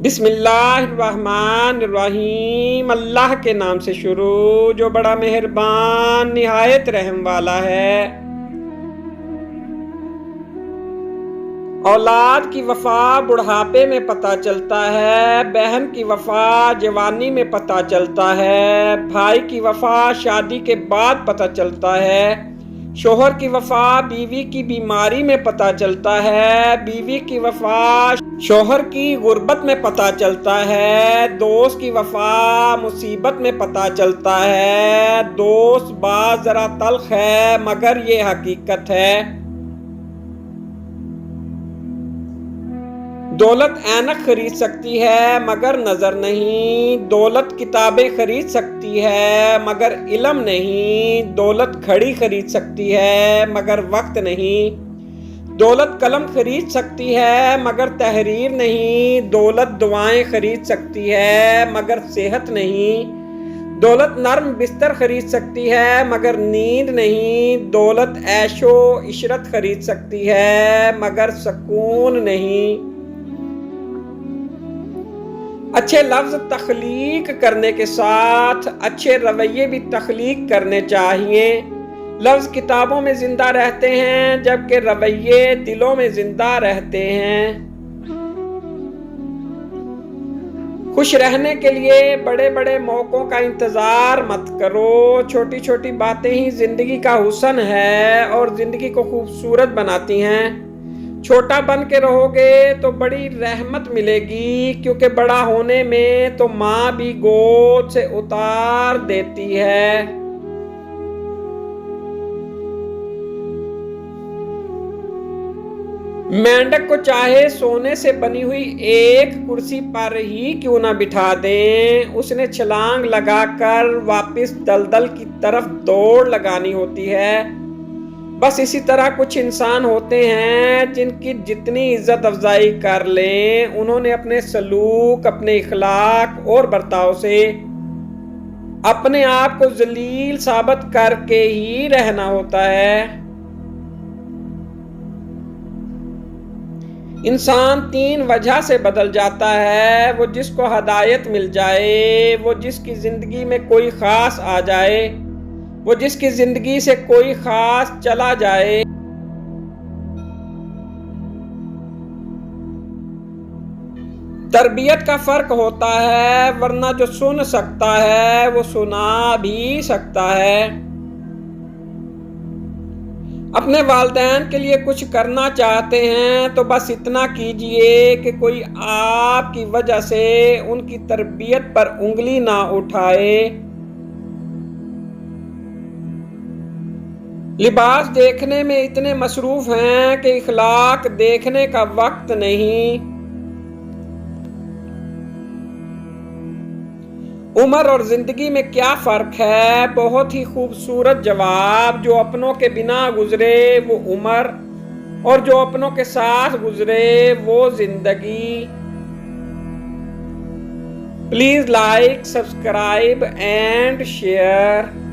بسم اللہ الرحمن الرحیم، اللہ کے نام سے شروع جو بڑا مہربان نہایت رحم والا ہے۔ اولاد کی وفا بڑھاپے میں پتہ چلتا ہے، بہن کی وفا جوانی میں پتہ چلتا ہے، بھائی کی وفا شادی کے بعد پتہ چلتا ہے، شوہر کی وفا بیوی کی بیماری میں پتہ چلتا ہے، بیوی کی وفا شوہر کی غربت میں پتہ چلتا ہے، دوست کی وفا مصیبت میں پتہ چلتا ہے۔ دوست بات ذرا تلخ ہے مگر یہ حقیقت ہے۔ دولت اینک خرید سکتی ہے مگر نظر نہیں، دولت کتابیں خرید سکتی ہے مگر علم نہیں، دولت گھڑی خرید سکتی ہے مگر وقت نہیں، دولت قلم خرید سکتی ہے مگر تحریر نہیں، دولت دعائیں خرید سکتی ہے مگر صحت نہیں، دولت نرم بستر خرید سکتی ہے مگر نیند نہیں، دولت عیش و عشرت خرید سکتی ہے مگر سکون نہیں۔ اچھے لفظ تخلیق کرنے کے ساتھ اچھے رویے بھی تخلیق کرنے چاہیے۔ لفظ کتابوں میں زندہ رہتے ہیں جبکہ رویے دلوں میں زندہ رہتے ہیں۔ خوش رہنے کے لیے بڑے بڑے موقعوں کا انتظار مت کرو، چھوٹی چھوٹی باتیں ہی زندگی کا حسن ہے اور زندگی کو خوبصورت بناتی ہیں۔ چھوٹا بن کے رہو گے تو بڑی رحمت ملے گی، کیونکہ بڑا ہونے میں تو ماں بھی گود سے اتار دیتی ہے۔ مینڈک کو چاہے سونے سے بنی ہوئی ایک کرسی پر ہی کیوں نہ بٹھا دیں، اس نے چھلانگ لگا کر واپس دلدل کی طرف دوڑ لگانی ہوتی ہے۔ بس اسی طرح کچھ انسان ہوتے ہیں جن کی جتنی عزت افزائی کر لیں، انہوں نے اپنے سلوک، اپنے اخلاق اور برتاؤ سے اپنے آپ کو ذلیل ثابت کر کے ہی رہنا ہوتا ہے۔ انسان تین وجہ سے بدل جاتا ہے، وہ جس کو ہدایت مل جائے، وہ جس کی زندگی میں کوئی خاص آ جائے، وہ جس کی زندگی سے کوئی خاص چلا جائے۔ تربیت کا فرق ہوتا ہے، ورنہ جو سن سکتا ہے وہ سنا بھی سکتا ہے۔ اپنے والدین کے لیے کچھ کرنا چاہتے ہیں تو بس اتنا کیجئے کہ کوئی آپ کی وجہ سے ان کی تربیت پر انگلی نہ اٹھائے۔ لباس دیکھنے میں اتنے مصروف ہیں کہ اخلاق دیکھنے کا وقت نہیں۔ عمر اور زندگی میں کیا فرق ہے؟ بہت ہی خوبصورت جواب۔ جو اپنوں کے بنا گزرے وہ عمر، اور جو اپنوں کے ساتھ گزرے وہ زندگی۔ Please like, subscribe and share.